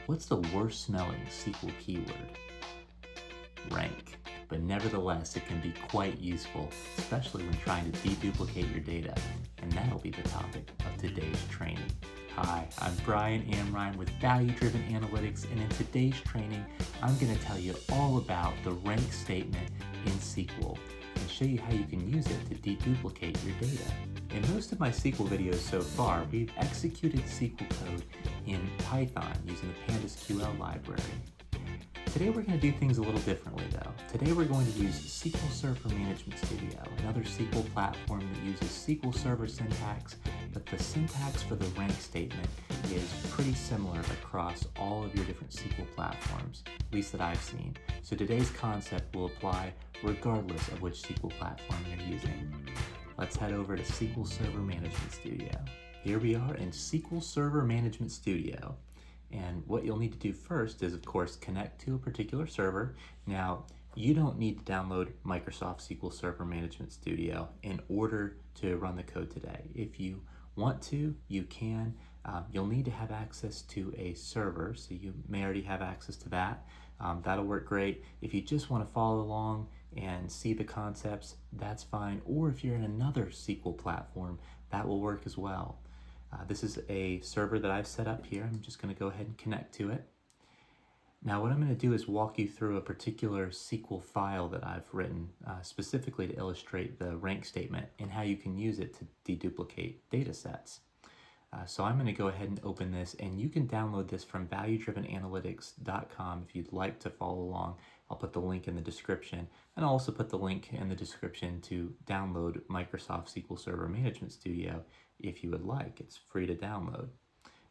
What's the worst smelling SQL keyword? Rank. But nevertheless, it can be quite useful, especially when trying to deduplicate your data. And that'll be the topic of today's training. Hi, I'm Brian Amrine with Value Driven Analytics, and in today's training, I'm going to tell you all about the rank statement in SQL and show you how you can use it to deduplicate your data. In most of my SQL videos so far, we've executed SQL code in Python using the PandaSQL library. Today we're going to do things a little differently though. Today we're going to use SQL Server Management Studio, another SQL platform that uses SQL Server syntax, but the syntax for the rank statement is pretty similar across all of your different SQL platforms, at least that I've seen. So today's concept will apply regardless of which SQL platform you're using. Let's head over to SQL Server Management Studio. Here we are in SQL Server Management Studio. And what you'll need to do first is, of course, connect to a particular server. Now, you don't need to download Microsoft SQL Server Management Studio in order to run the code today. If you want to, you can. You'll need to have access to a server, so you may already have access to that. That'll work great. If you just want to follow along and see the concepts, that's fine. Or if you're in another SQL platform, that will work as well. This is a server that I've set up here. I'm just going to go ahead and connect to it. Now what I'm going to do is walk you through a particular SQL file that I've written specifically to illustrate the rank statement and how you can use it to deduplicate data sets. So I'm going to go ahead and open this, and you can download this from valuedrivenanalytics.com if you'd like to follow along. I'll put the link in the description, and I'll also put the link in the description to download Microsoft SQL Server Management Studio if you would like. It's free to download,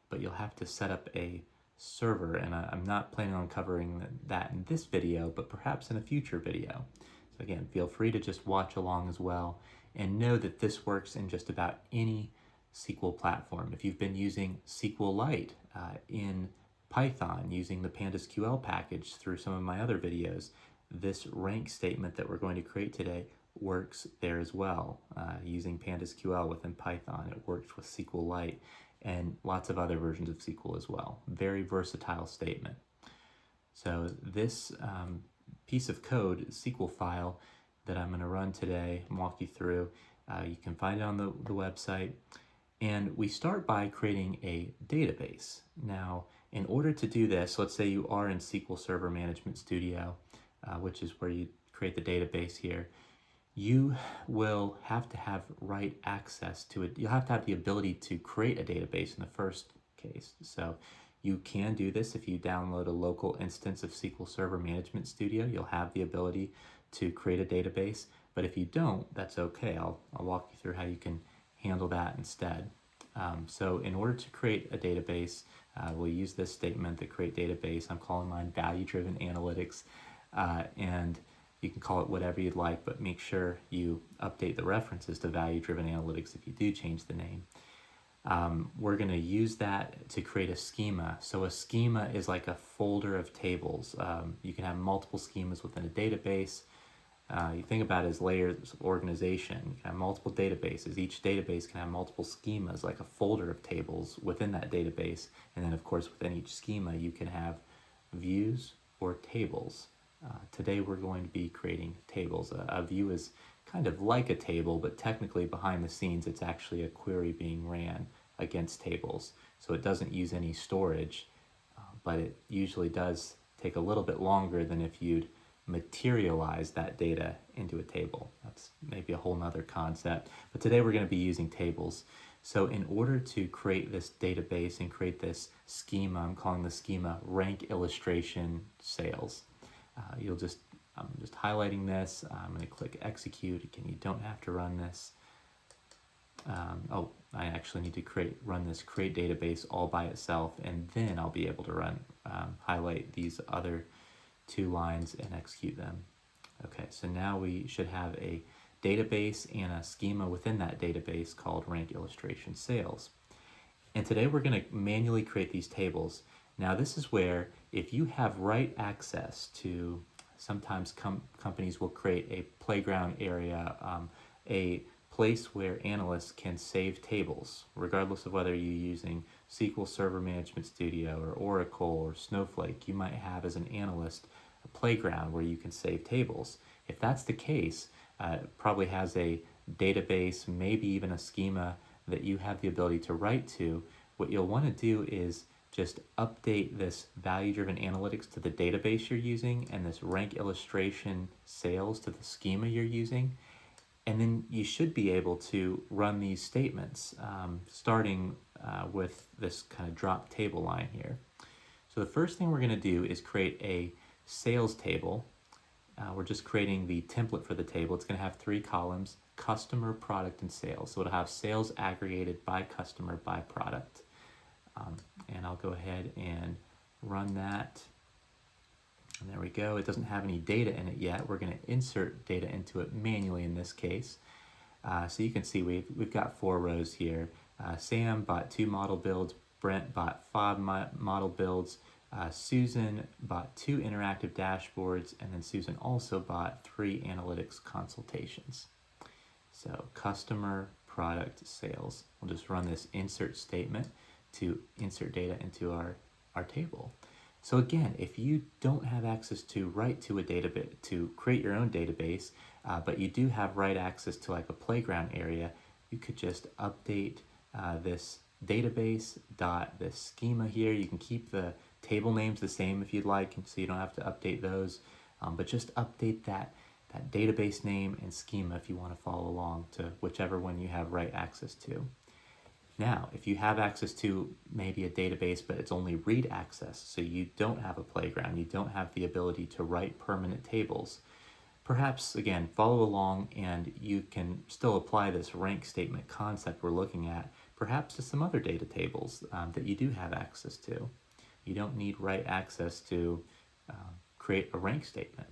but you'll have to set up a server, and I'm not planning on covering that in this video, but perhaps in a future video. So again, feel free to just watch along as well, and know that this works in just about any SQL platform. If you've been using SQLite in Python using the PandaSQL package through some of my other videos, this rank statement that we're going to create today works there as well. Using PandaSQL within Python, it works with SQLite and lots of other versions of SQL as well. Very versatile statement. So this piece of code, SQL file that I'm going to run today and walk you through, you can find it on the website. And we start by creating a database. Now, in order to do this, let's say you are in SQL Server Management Studio, which is where you create the database here. You will have to have right access to it. You'll have to have the ability to create a database in the first case. So you can do this if you download a local instance of SQL Server Management Studio. You'll have the ability to create a database. But if you don't, that's okay. I'll walk you through how you can handle that instead. So in order to create a database, we'll use this statement, the create database. I'm calling mine Value Driven Analytics, and you can call it whatever you'd like, but make sure you update the references to Value Driven Analytics if you do change the name. We're going to use that to create a schema. So a schema is like a folder of tables. You can have multiple schemas within a database. You think about it as layers of organization. You can have multiple databases. Each database can have multiple schemas, like a folder of tables within that database. And then, of course, within each schema, you can have views or tables. Today, we're going to be creating tables. A view is kind of like a table, but technically behind the scenes, it's actually a query being ran against tables. So it doesn't use any storage, but it usually does take a little bit longer than if you'd materialize that data into a table. That's maybe a whole nother concept, but today we're going to be using tables. So in order to create this database and create this schema, I'm calling the schema rank illustration sales. I'm just highlighting this. I'm going to click execute. Again, you don't have to run this. I actually need to run this create database all by itself, and then I'll be able to highlight these other two lines and execute them. Okay, so now we should have a database and a schema within that database called rank illustration sales. And today we're going to manually create these tables. Now this is where, if you have right access to, sometimes companies will create a playground area, a place where analysts can save tables, regardless of whether you're using SQL Server Management Studio or Oracle or Snowflake. You might have, as an analyst, a playground where you can save tables. If that's the case, it probably has a database, maybe even a schema that you have the ability to write to. What you'll want to do is just update this value-driven analytics to the database you're using and this rank illustration sales to the schema you're using. And then you should be able to run these statements, starting with this kind of drop table line here. So the first thing we're going to do is create a sales table. We're just creating the template for the table. It's going to have 3 columns: customer, product, and sales. So it'll have sales aggregated by customer, by product. And I'll go ahead and run that. And there we go. It doesn't have any data in it yet. We're going to insert data into it manually in this case. So you can see we've got 4 rows here. Sam bought 2 model builds. Brent bought 5 model builds. Susan bought 2 interactive dashboards. And then Susan also bought 3 analytics consultations. So customer, product, sales. We'll just run this insert statement to insert data into our table. So again, if you don't have access to write to a database, to create your own database, but you do have write access to like a playground area, you could just update this database this schema here. You can keep the table names the same if you'd like, so you don't have to update those, but just update that database name and schema if you want to follow along to whichever one you have write access to. Now, if you have access to maybe a database, but it's only read access, so you don't have a playground, you don't have the ability to write permanent tables, perhaps, again, follow along and you can still apply this rank statement concept we're looking at, perhaps to some other data tables that you do have access to. You don't need write access to create a rank statement.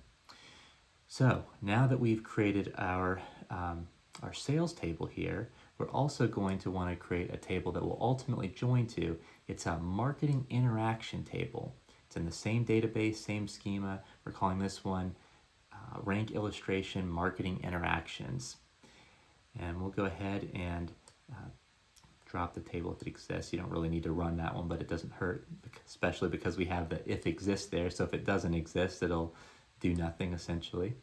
So now that we've created our sales table here, we're also going to want to create a table that will ultimately join to. It's a marketing interaction table. It's in the same database, same schema. We're calling this one rank illustration marketing interactions. And we'll go ahead and drop the table if it exists. You don't really need to run that one, but it doesn't hurt, especially because we have the if exists there. So if it doesn't exist, it'll do nothing essentially.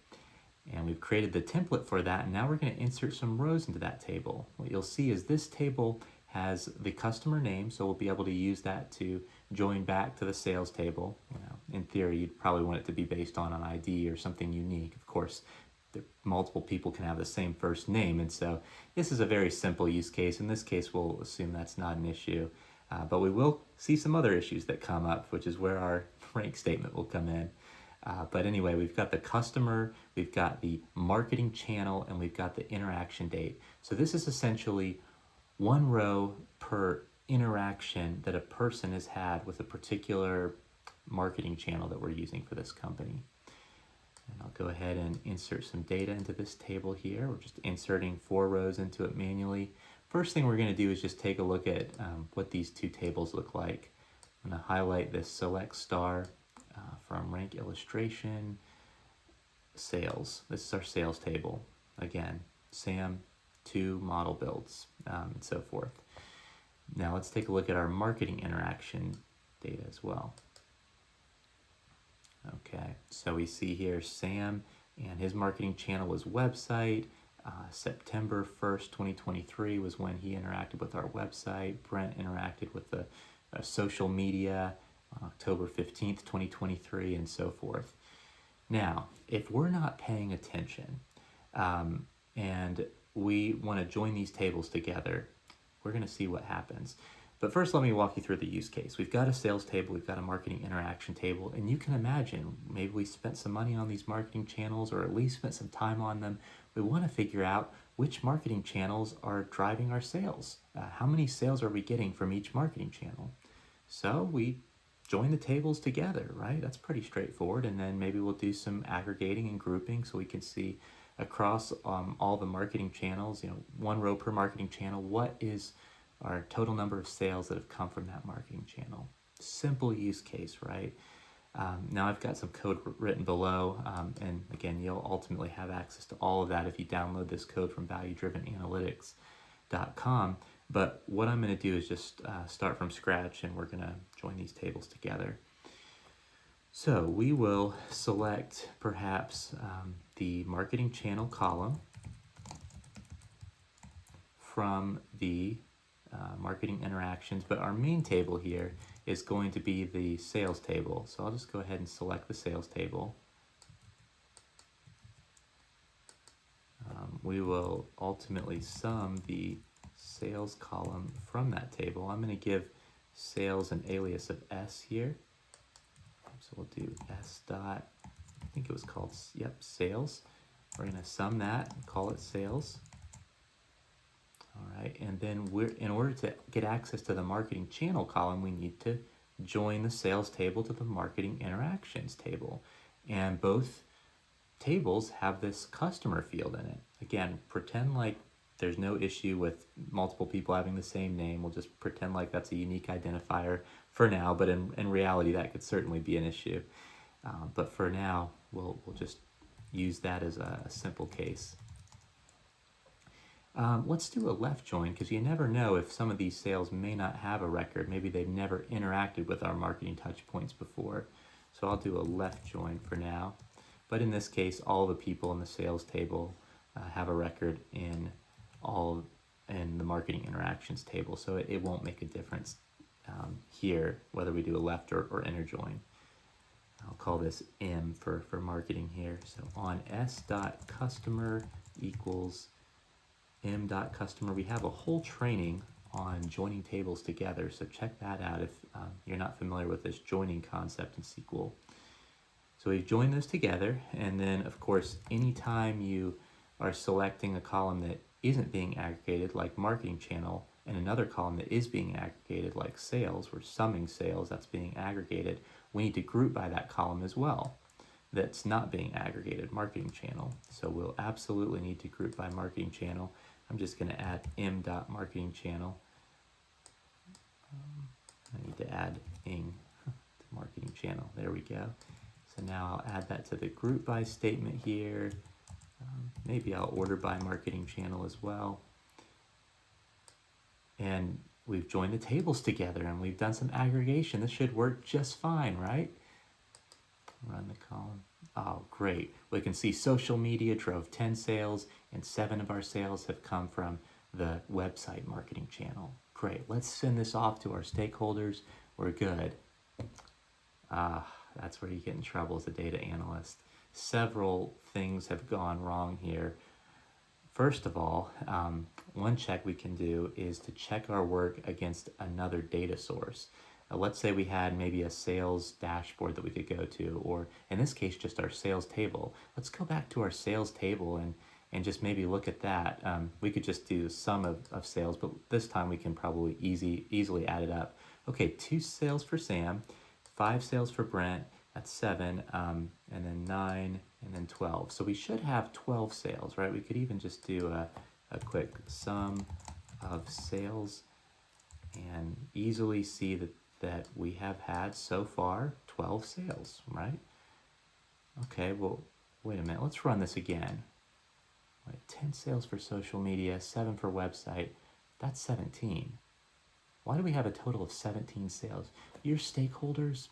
And we've created the template for that, and now we're going to insert some rows into that table. What you'll see is this table has the customer name, so we'll be able to use that to join back to the sales table. In theory, you'd probably want it to be based on an ID or something unique. Of course, multiple people can have the same first name, and so this is a very simple use case. In this case, we'll assume that's not an issue, but we will see some other issues that come up, which is where our rank statement will come in. But anyway, we've got the customer, we've got the marketing channel, and we've got the interaction date. So this is essentially 1 row per interaction that a person has had with a particular marketing channel that we're using for this company. And I'll go ahead and insert some data into this table here. We're just inserting 4 rows into it manually. First thing we're going to do is just take a look at what these 2 tables look like. I'm going to highlight this select star from rank illustration, sales. This is our sales table. Again, Sam, 2 model builds, and so forth. Now let's take a look at our marketing interaction data as well. Okay, so we see here Sam and his marketing channel was website. September 1st, 2023 was when he interacted with our website. Brent interacted with the social media on October 15th, 2023, and so forth. Now, if we're not paying attention and we want to join these tables together, we're going to see what happens. But first, let me walk you through the use case. We've got a sales table, we've got a marketing interaction table, and you can imagine maybe we spent some money on these marketing channels, or at least spent some time on them. We want to figure out which marketing channels are driving our sales. How many sales are we getting from each marketing channel? So we join the tables together, right? That's pretty straightforward. And then maybe we'll do some aggregating and grouping so we can see across all the marketing channels, 1 row per marketing channel, what is our total number of sales that have come from that marketing channel. Simple use case, right? Now I've got some code written below, and again, you'll ultimately have access to all of that if you download this code from valuedrivenanalytics.com. But what I'm going to do is just start from scratch, and we're going to join these tables together. So we will select perhaps the marketing channel column from the marketing interactions, but our main table here is going to be the sales table. So I'll just go ahead and select the sales table. We will ultimately sum the sales column from that table. I'm going to give sales an alias of S here. So we'll do S dot, I think it was called, yep, sales. We're going to sum that and call it sales. All right, and then in order to get access to the marketing channel column, we need to join the sales table to the marketing interactions table. And both tables have this customer field in it. Again, pretend like there's no issue with multiple people having the same name. We'll just pretend like that's a unique identifier for now, but in reality, that could certainly be an issue. But for now, we'll just use that as a simple case. Let's do a left join, because you never know if some of these sales may not have a record. Maybe they've never interacted with our marketing touch points before. So I'll do a left join for now. But in this case, all the people in the sales table have a record in the marketing interactions table. So it won't make a difference here, whether we do a left or inner join. I'll call this M for marketing here. So on s.customer equals m.customer, we have a whole training on joining tables together. So check that out if you're not familiar with this joining concept in SQL. So we've joined those together, and then of course, anytime you are selecting a column that isn't being aggregated, like marketing channel, and another column that is being aggregated, like sales, we're summing sales, that's being aggregated, we need to group by that column as well that's not being aggregated, marketing channel. So we'll absolutely need to group by marketing channel. I'm just going to add m.marketing channel. I need to add ing to marketing channel. There we go. So now I'll add that to the group by statement here. Maybe I'll order by marketing channel as well. And we've joined the tables together and we've done some aggregation. This should work just fine, right? Run the column. Oh, great. We can see social media drove 10 sales and 7 of our sales have come from the website marketing channel. Great. Let's send this off to our stakeholders. We're good. That's where you get in trouble as a data analyst. Several things have gone wrong here. First of all, one check we can do is to check our work against another data source. Let's say we had maybe a sales dashboard that we could go to, or in this case, just our sales table. Let's go back to our sales table and just maybe look at that. We could just do the sum of sales, but this time we can probably easily add it up. Okay, 2 sales for Sam, 5 sales for Brent, that's 7, and then 9, and then 12. So we should have 12 sales, right? We could even just do a quick sum of sales and easily see that we have had so far 12 sales, right? Okay, well, wait a minute, let's run this again. Right, 10 sales for social media, 7 for website, that's 17. Why do we have a total of 17 sales? Your stakeholders,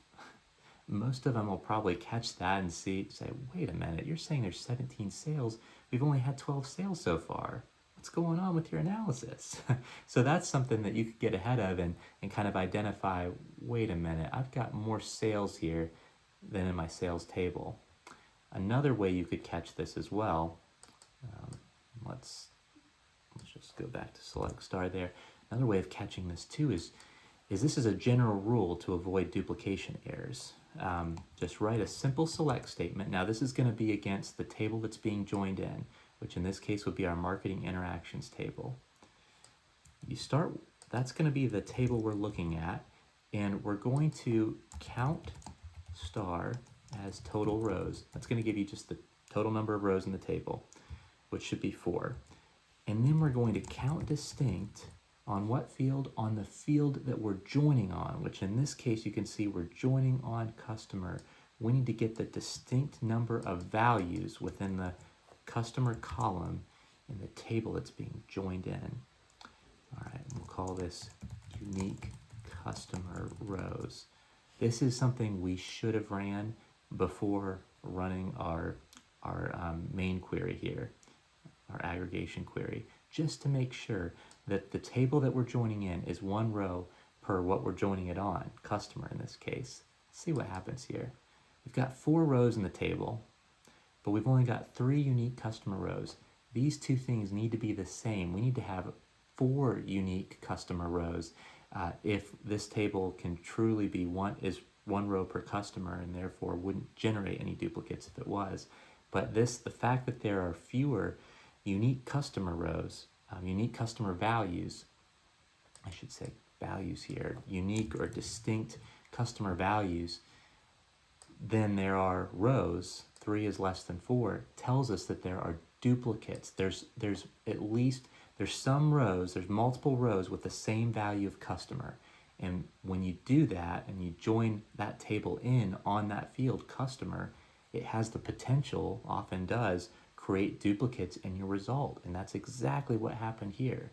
most of them will probably catch that and say, wait a minute, you're saying there's 17 sales, we've only had 12 sales so far. What's going on with your analysis? So that's something that you could get ahead of and kind of identify, wait a minute, I've got more sales here than in my sales table. Another way you could catch this as well, let's just go back to select star there. Another way of catching this too is this is a general rule to avoid duplication errors. Just write a simple select statement. Now this is going to be against the table that's being joined in, which in this case would be our marketing interactions table. That's going to be the table we're looking at, and we're going to count star as total rows. That's going to give you just the total number of rows in the table, which should be 4. And then we're going to count distinct On what field? On the field that we're joining on, which in this case you can see we're joining on customer. We need to get the distinct number of values within the customer column in the table that's being joined in. All right, we'll call this unique customer rows. This is something we should have ran before running our main query here, our aggregation query, just to make sure that the table that we're joining in is one row per what we're joining it on, customer in this case. Let's see what happens here. We've got 4 rows in the table, but we've only got 3 unique customer rows. These two things need to be the same. We need to have 4 unique customer rows if this table can truly be one row per customer, and therefore wouldn't generate any duplicates if it was. But the fact that there are fewer unique customer rows, unique customer values, I should say values here, unique or distinct customer values, then there are rows, 3 is less than 4, tells us that there are duplicates. There's some rows, there's multiple rows with the same value of customer. And when you do that and you join that table in on that field customer, it has the potential, often does, create duplicates in your result. And that's exactly what happened here.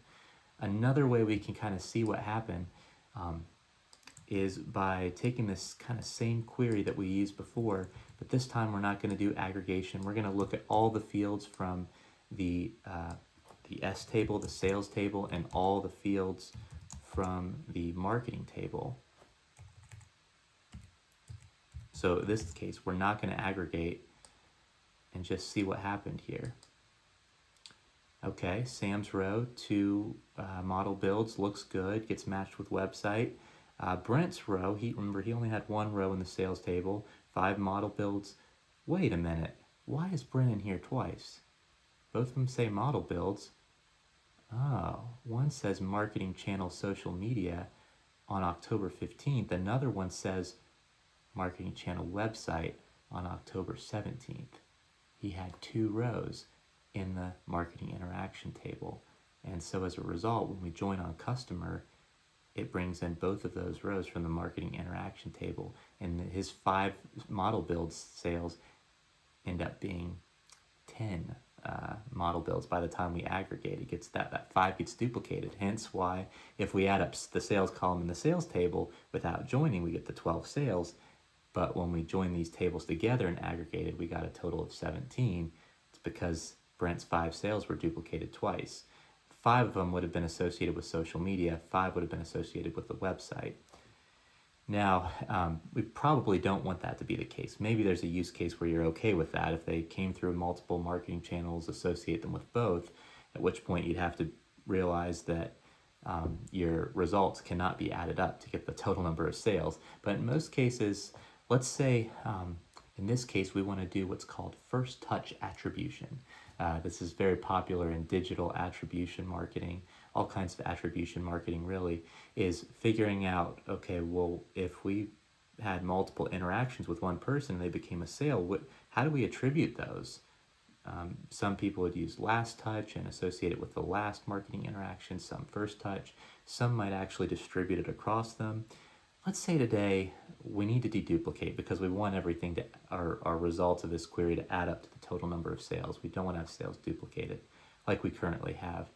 Another way we can kind of see what happened is by taking this kind of same query that we used before, but this time we're not going to do aggregation. We're going to look at all the fields from the S table, the sales table, and all the fields from the marketing table. So in this case, we're not going to aggregate and just see what happened here. Okay, Sam's row, 2 model builds, looks good, gets matched with website. Brent's row, remember he only had 1 row in the sales table, 5 model builds. Wait a minute, why is Brent in here twice? Both of them say model builds. Oh, one says marketing channel social media on October 15th. Another one says marketing channel website on October 17th. He had 2 rows in the marketing interaction table. And so as a result, when we join on customer, it brings in both of those rows from the marketing interaction table. And his 5 model builds sales end up being 10 model builds by the time we aggregate. It gets that 5 gets duplicated. Hence why if we add up the sales column in the sales table without joining, we get the 12 sales. But when we join these tables together and aggregated, we got a total of 17. It's because Brent's 5 sales were duplicated twice. 5 of them would have been associated with social media, 5 would have been associated with the website. Now, we probably don't want that to be the case. Maybe there's a use case where you're okay with that. If they came through multiple marketing channels, associate them with both, at which point you'd have to realize that your results cannot be added up to get the total number of sales. But in most cases, let's say in this case, we want to do what's called first touch attribution. This is very popular in digital attribution marketing. All kinds of attribution marketing really is figuring out, okay, well, if we had multiple interactions with one person and they became a sale, how do we attribute those? Some people would use last touch and associate it with the last marketing interaction, some first touch, some might actually distribute it across them. Let's say today we need to deduplicate because we want everything to our results of this query to add up to the total number of sales. We don't want to have sales duplicated like we currently have.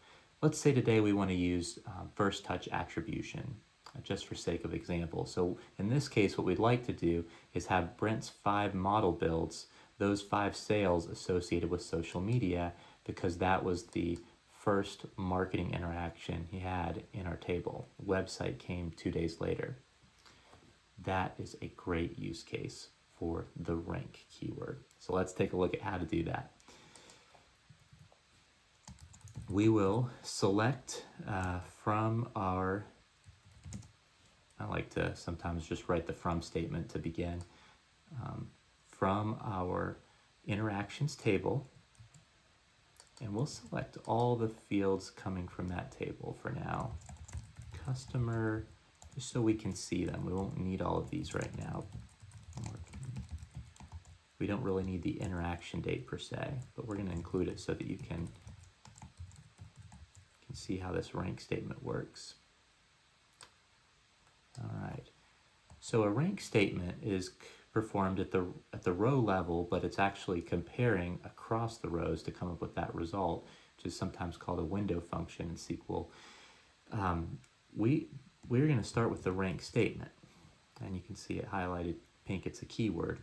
Let's say today we want to use first touch attribution, just for sake of example. So in this case, what we'd like to do is have Brent's 5 model builds, those 5 sales associated with social media, because that was the first marketing interaction he had in our table. Website came 2 days later. That is a great use case for the rank keyword. So let's take a look at how to do that. We will select from our, I like to sometimes just write the from statement to begin, from our interactions table, and we'll select all the fields coming from that table for now. Customer, just so we can see them. We won't need all of these right now. We don't really need the interaction date per se, but we're going to include it so that you can see how this rank statement works. All right. So a rank statement is performed at the row level, but it's actually comparing across the rows to come up with that result, which is sometimes called a window function in SQL. We're going to start with the rank statement, and you can see it highlighted pink. It's a keyword,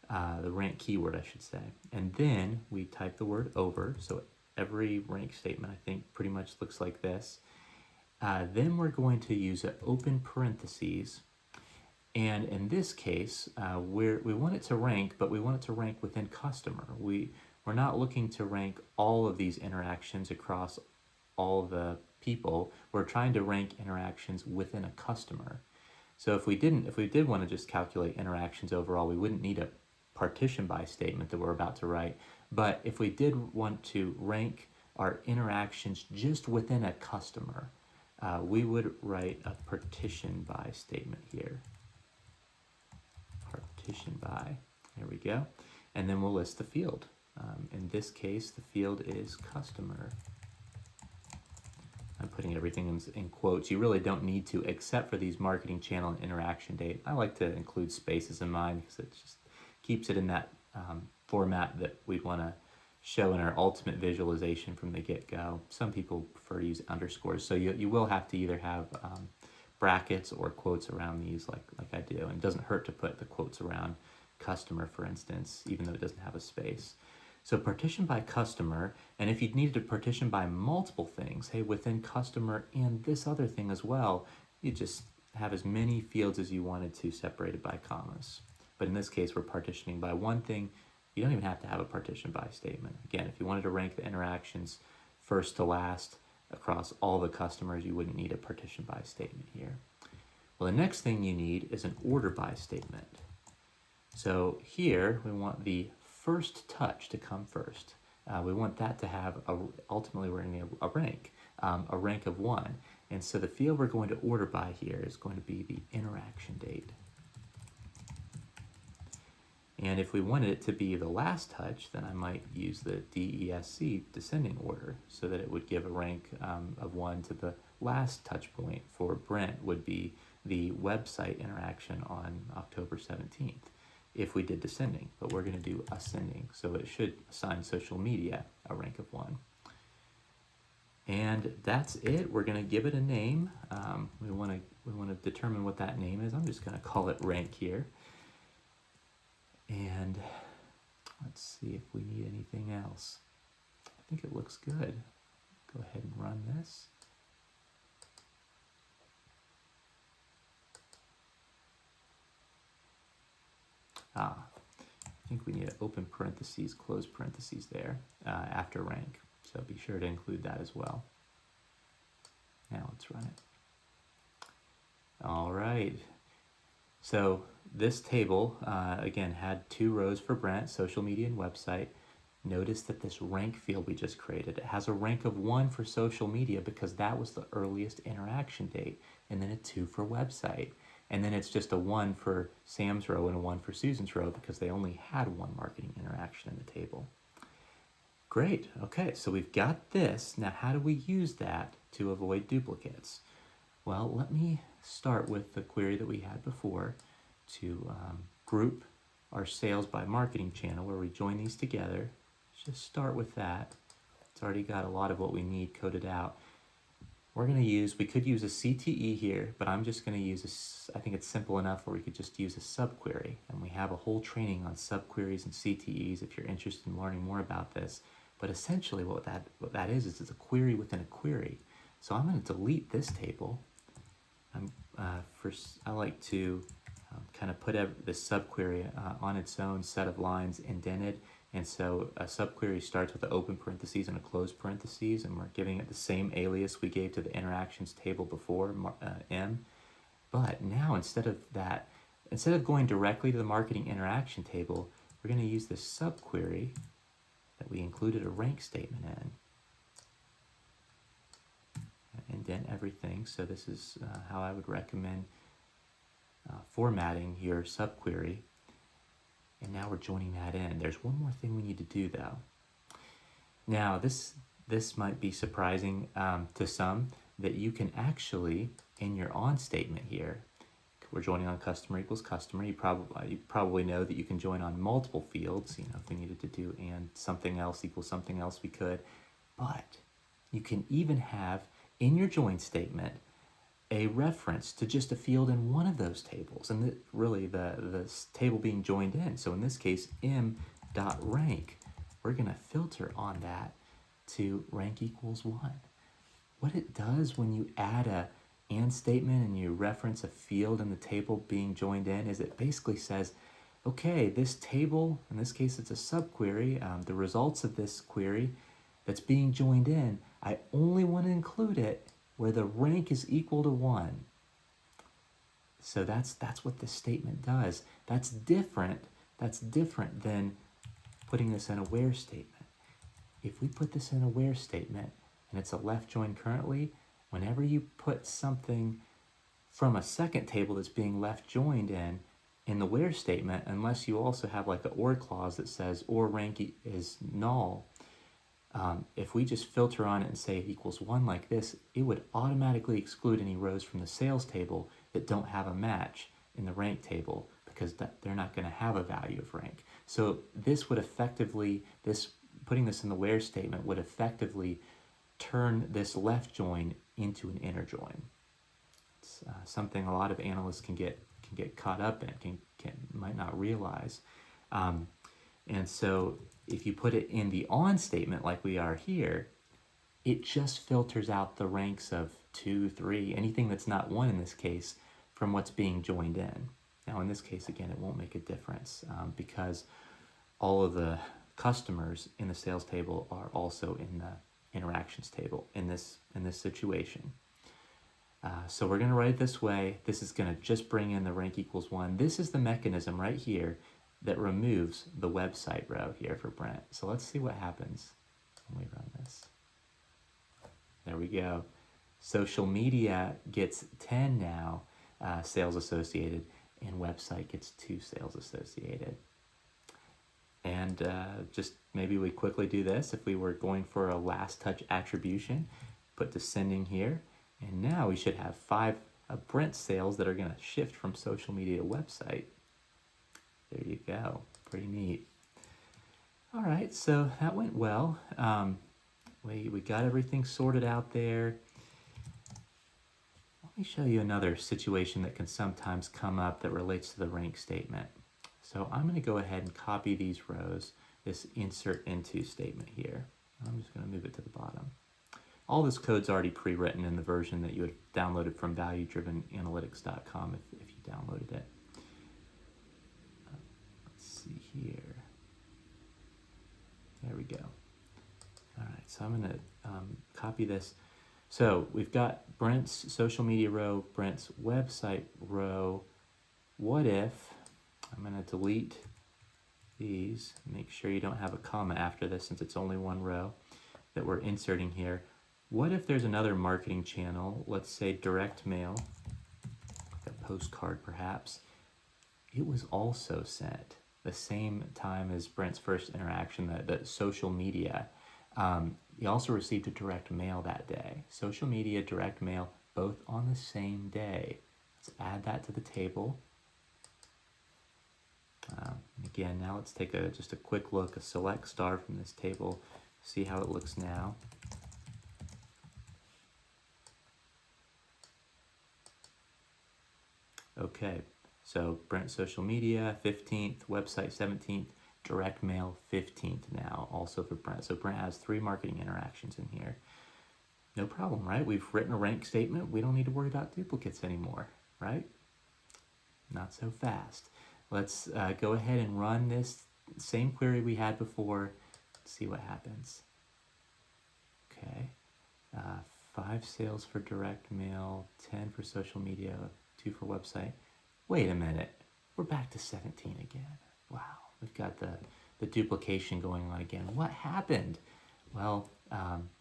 the rank keyword, I should say. And then we type the word over. So every rank statement, I think, pretty much looks like this. Then we're going to use an open parentheses. And in this case, we want it to rank, but we want it to rank within customer. We're not looking to rank all of these interactions across all the people. We're trying to rank interactions within a customer. So if we did want to just calculate interactions overall, we wouldn't need a partition by statement that we're about to write. But if we did want to rank our interactions just within a customer, we would write a partition by statement here. Partition by, there we go. And then we'll list the field. In this case, the field is customer. I'm putting everything in quotes. You really don't need to, except for these marketing channel and interaction date. I like to include spaces in mine because it just keeps it in that format that we'd want to show in our ultimate visualization from the get-go. Some people prefer to use underscores, so you will have to either have brackets or quotes around these like I do. And it doesn't hurt to put the quotes around customer, for instance, even though it doesn't have a space. So partition by customer, and if you needed to partition by multiple things, hey, within customer and this other thing as well, you just have as many fields as you wanted to separated by commas. But in this case, we're partitioning by one thing. You don't even have to have a partition by statement. Again, if you wanted to rank the interactions first to last across all the customers, you wouldn't need a partition by statement here. Well, the next thing you need is an order by statement. So here we want the first touch to come first. We want that to have, ultimately we're going to need a rank of 1. And so the field we're going to order by here is going to be the interaction date. And if we wanted it to be the last touch, then I might use the DESC, descending order, so that it would give a rank of 1 to the last touch point. For Brent would be the website interaction on October 17th. If we did descending, but we're going to do ascending, so it should assign social media a rank of 1. And that's it. We're going to give it a name. We want to determine what that name is. I'm just going to call it rank here. And let's see if we need anything else. I think it looks good. Go ahead and run this. I think we need an open parentheses, close parentheses there after rank. So be sure to include that as well. Now let's run it. All right. So this table, again, had 2 rows for Brent, social media and website. Notice that this rank field we just created, it has a rank of 1 for social media because that was the earliest interaction date, and then a 2 for website. And then it's just a 1 for Sam's row and a 1 for Susan's row because they only had 1 marketing interaction in the table. Great, okay, so we've got this. Now how do we use that to avoid duplicates? Well, let me start with the query that we had before to group our sales by marketing channel where we join these together. Let's just start with that. It's already got a lot of what we need coded out. We could use a CTE here, but I'm just going to use I think it's simple enough where we could just use a subquery. And we have a whole training on subqueries and CTEs if you're interested in learning more about this. But essentially what that is it's a query within a query. So I'm going to delete this table. I like to kind of put this subquery on its own set of lines indented. And so a subquery starts with an open parentheses and a closed parentheses, and we're giving it the same alias we gave to the interactions table before, M. But now instead of going directly to the marketing interaction table, we're going to use this subquery that we included a rank statement in. Indent everything, so this is how I would recommend formatting your subquery. And now we're joining that in. There's one more thing we need to do though. Now this this might be surprising to some, that you can actually, in your on statement here, we're joining on customer equals customer. You probably know that you can join on multiple fields. You know, if we needed to do and something else equals something else, we could. But you can even have in your join statement a reference to just a field in one of those tables, and really the table being joined in. So in this case, m.rank, we're going to filter on that to rank equals 1. What it does when you add a and statement and you reference a field in the table being joined in is it basically says, okay, this table, in this case it's a subquery, the results of this query that's being joined in, I only want to include it where the rank is equal to 1. So that's what this statement does. That's different than putting this in a where statement. If we put this in a where statement and it's a left join currently, whenever you put something from a second table that's being left joined in the where statement, unless you also have like an or clause that says or rank is null, if we just filter on it and say it equals 1 like this, it would automatically exclude any rows from the sales table that don't have a match in the rank table, because they're not going to have a value of rank. So this would effectively, putting this in the where statement would effectively turn this left join into an inner join. It's something a lot of analysts can get caught up in, might not realize. And so if you put it in the on statement like we are here, it just filters out the ranks of 2, 3, anything that's not 1 in this case, from what's being joined in. Now in this case, again, it won't make a difference because all of the customers in the sales table are also in the interactions table in this situation. So we're going to write it this way. This is going to just bring in the rank equals 1. This is the mechanism right here that removes the website row here for Brent. So let's see what happens when we run this. There we go. Social media gets 10 now, sales associated, and website gets 2 sales associated. And just maybe we quickly do this. If we were going for a last touch attribution, put descending here, and now we should have 5 Brent sales that are going to shift from social media to website. There you go. Pretty neat. All right, so that went well. We got everything sorted out there. Let me show you another situation that can sometimes come up that relates to the rank statement. So I'm going to go ahead and copy these rows, this insert into statement here. I'm just going to move it to the bottom. All this code's already pre-written in the version that you had downloaded from valuedrivenanalytics.com if you downloaded it. Let's see here. There we go. All right, so I'm going to copy this. So we've got Brent's social media row, Brent's website row. What if, I'm going to delete these, make sure you don't have a comma after this since it's only one row that we're inserting here. What if there's another marketing channel, let's say direct mail, like a postcard perhaps. It was also sent the same time as Brent's first interaction, the social media. He also received a direct mail that day. Social media, direct mail, both on the same day. Let's add that to the table. Again, now let's take just a quick look, a select star from this table, see how it looks now. Okay, so Brent social media 15th, website 17th, direct mail 15th now, also for Brent. So Brent has 3 marketing interactions in here. No problem, right? We've written a rank statement. We don't need to worry about duplicates anymore, right? Not so fast. Let's go ahead and run this same query we had before. See what happens. Okay, 5 sales for direct mail, 10 for social media, 2 for website. Wait a minute, we're back to 17 again. Wow, we've got the duplication going on again. What happened? Well,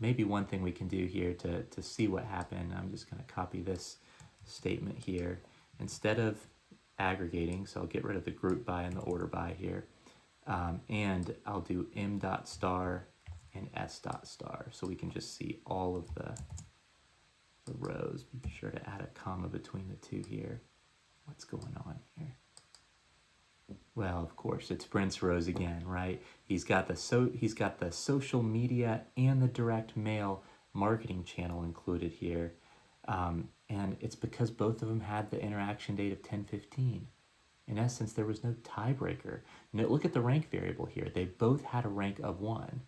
maybe one thing we can do here to see what happened, I'm just going to copy this statement here. Instead of aggregating, so I'll get rid of the group by and the order by here, and I'll do m.star and s dot star. So we can just see all of the rows. Be sure to add a comma between the two here. What's going on here? Well, of course, it's Brent's rows again, right? He's got the social media and the direct mail marketing channel included here. And it's because both of them had the interaction date of 10/15. In essence, there was no tiebreaker. Now, look at the rank variable here. They both had a rank of 1.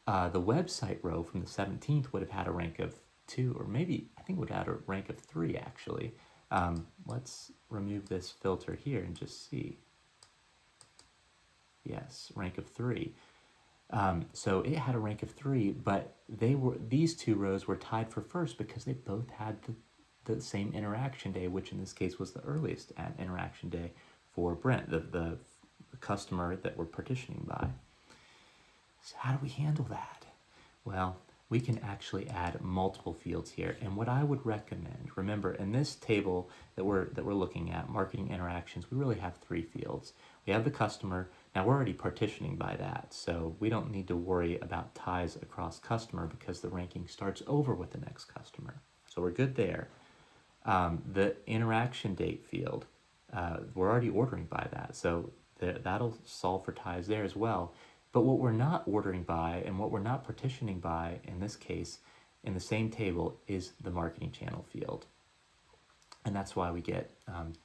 The website row from the 17th would have had a rank of 2, or maybe, I think would have had a rank of 3, actually. Let's remove this filter here and just see. Yes, rank of 3. So it had a rank of 3, but these two rows were tied for first because they both had the same interaction day, which in this case was the earliest interaction day for Brent, the customer that we're partitioning by. So how do we handle that? Well, we can actually add multiple fields here. And what I would recommend, remember in this table that we're looking at, marketing interactions, we really have 3 fields. We have the customer. Now we're already partitioning by that, so we don't need to worry about ties across customer because the ranking starts over with the next customer. So we're good there. The interaction date field, we're already ordering by that, so that'll solve for ties there as well. But what we're not ordering by and what we're not partitioning by in this case in the same table is the marketing channel field. And that's why we get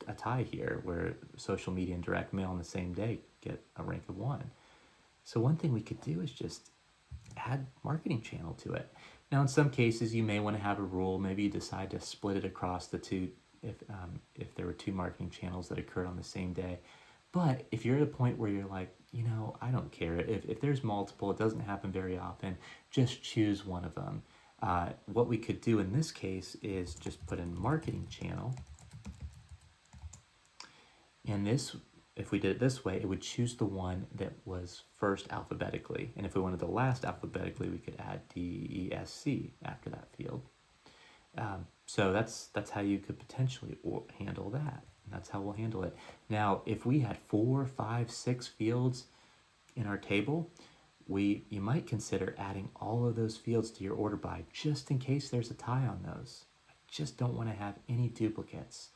a tie here where social media and direct mail on the same day get a rank of 1. So one thing we could do is just add marketing channel to it. Now in some cases you may want to have a rule, maybe you decide to split it across the two if there were 2 marketing channels that occurred on the same day. But if you're at a point where you're like, I don't care, if there's multiple, it doesn't happen very often, just choose one of them. What we could do in this case is just put in marketing channel. And this, if we did it this way, it would choose the one that was first alphabetically. And if we wanted the last alphabetically, we could add DESC after that field. So that's how you could potentially handle that. And that's how we'll handle it. Now, if we had 4, 5, 6 fields in our table, you might consider adding all of those fields to your order by just in case there's a tie on those. I just don't want to have any duplicates.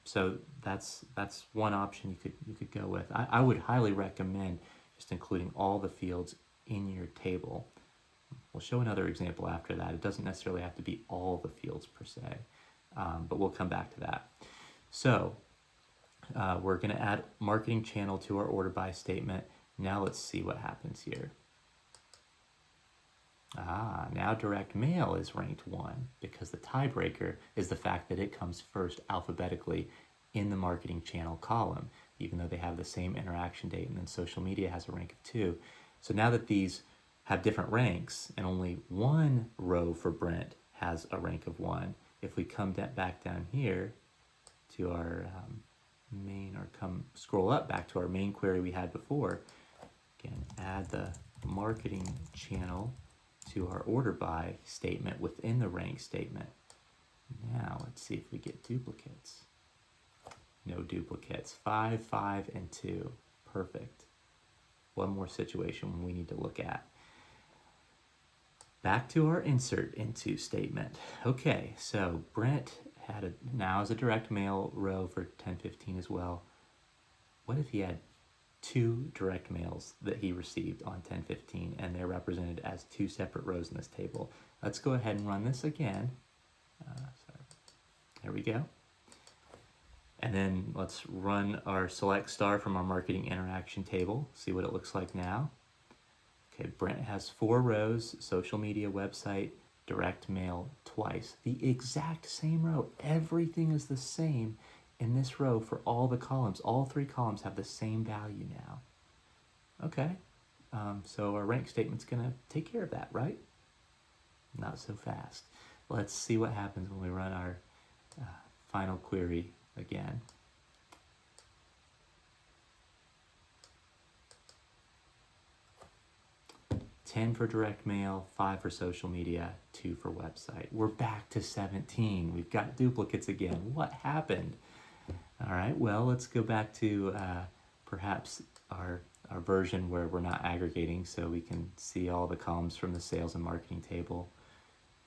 So that's one option you could go with. I would highly recommend just including all the fields in your table. We'll show another example after that. It doesn't necessarily have to be all the fields per se, but we'll come back to that. So we're going to add marketing channel to our order by statement. Now let's see what happens here. Now direct mail is ranked 1 because the tiebreaker is the fact that it comes first alphabetically in the marketing channel column, even though they have the same interaction date, and then social media has a rank of 2. So now that these have different ranks and only one row for Brent has a rank of 1, if we come back down here to our main, or scroll up back to our main query we had before, again, add the marketing channel to our order by statement within the rank statement. Now let's see if we get duplicates. No duplicates. 5, 5, and 2. Perfect. One more situation we need to look at. Back to our insert into statement. Okay, so Brent had now is a direct mail row for 10/15 as well. What if he had 2 direct mails that he received on 10/15 and they're represented as 2 separate rows in this table? Let's go ahead and run this again. There we go. And then let's run our select star from our marketing interaction table, see what it looks like now. Okay, Brent has 4 rows, social media, website, direct mail twice. The exact same row. Everything is the same in this row for all the columns. All 3 columns have the same value now. Okay, so our rank statement's gonna take care of that, right? Not so fast. Let's see what happens when we run our final query again. $10 for direct mail, 5 for social media, 2 for website. We're back to 17. We've got duplicates again. What happened? All right, well, let's go back to perhaps our our version where we're not aggregating, so we can see all the columns from the sales and marketing table.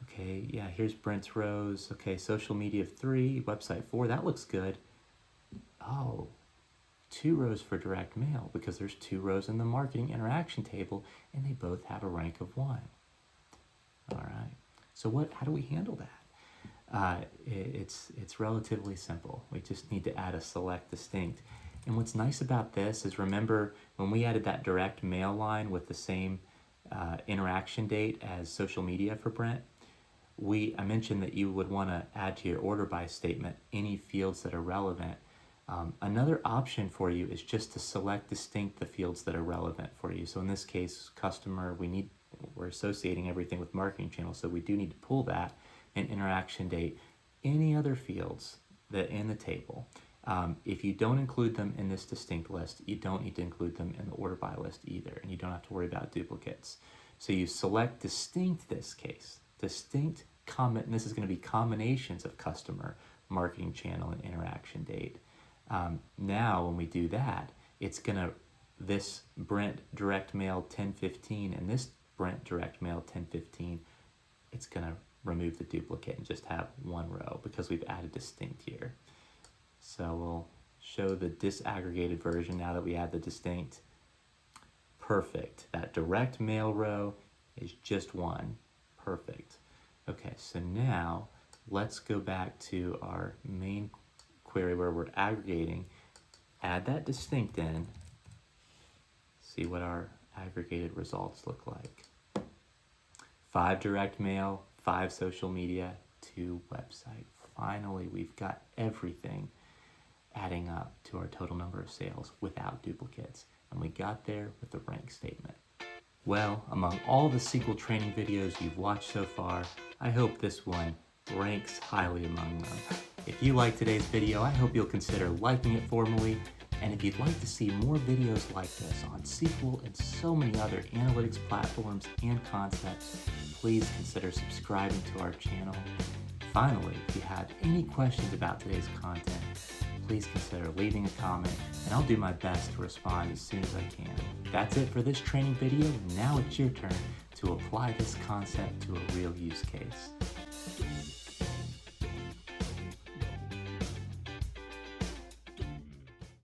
Okay, yeah, here's Brent's rows. Okay, social media 3, website 4, that looks good. Oh, 2 rows for direct mail because there's 2 rows in the marketing interaction table and they both have a rank of 1. All right, so how do we handle that? It's relatively simple. We just need to add a select distinct. And what's nice about this is, remember when we added that direct mail line with the same interaction date as social media for Brent, I mentioned that you would want to add to your order by statement any fields that are relevant. Another option for you is just to select distinct the fields that are relevant for you. So in this case, customer, we're associating everything with marketing channel, so we do need to pull that, and interaction date. Any other fields that in the table, if you don't include them in this distinct list, you don't need to include them in the order by list either, and you don't have to worry about duplicates. So you select distinct this case, distinct comment, and this is going to be combinations of customer, marketing channel, and interaction date. Now when we do that, it's going to, this Brent direct mail 1015 and this Brent direct mail 1015, it's going to remove the duplicate and just have 1 row because we've added distinct here. So we'll show the disaggregated version now that we add the distinct. Perfect. That direct mail row is just 1. Perfect. Okay, so now let's go back to our main query where we're aggregating. Add that distinct in. See what our aggregated results look like. 5 direct mail, 5 social media, 2 website. Finally, we've got everything adding up to our total number of sales without duplicates. And we got there with the rank statement. Well, among all the SQL training videos you've watched so far, I hope this one ranks highly among them. If you liked today's video, I hope you'll consider liking it for me. And if you'd like to see more videos like this on SQL and so many other analytics platforms and concepts, please consider subscribing to our channel. Finally, if you have any questions about today's content, please consider leaving a comment, and I'll do my best to respond as soon as I can. That's it for this training video. Now it's your turn to apply this concept to a real use case.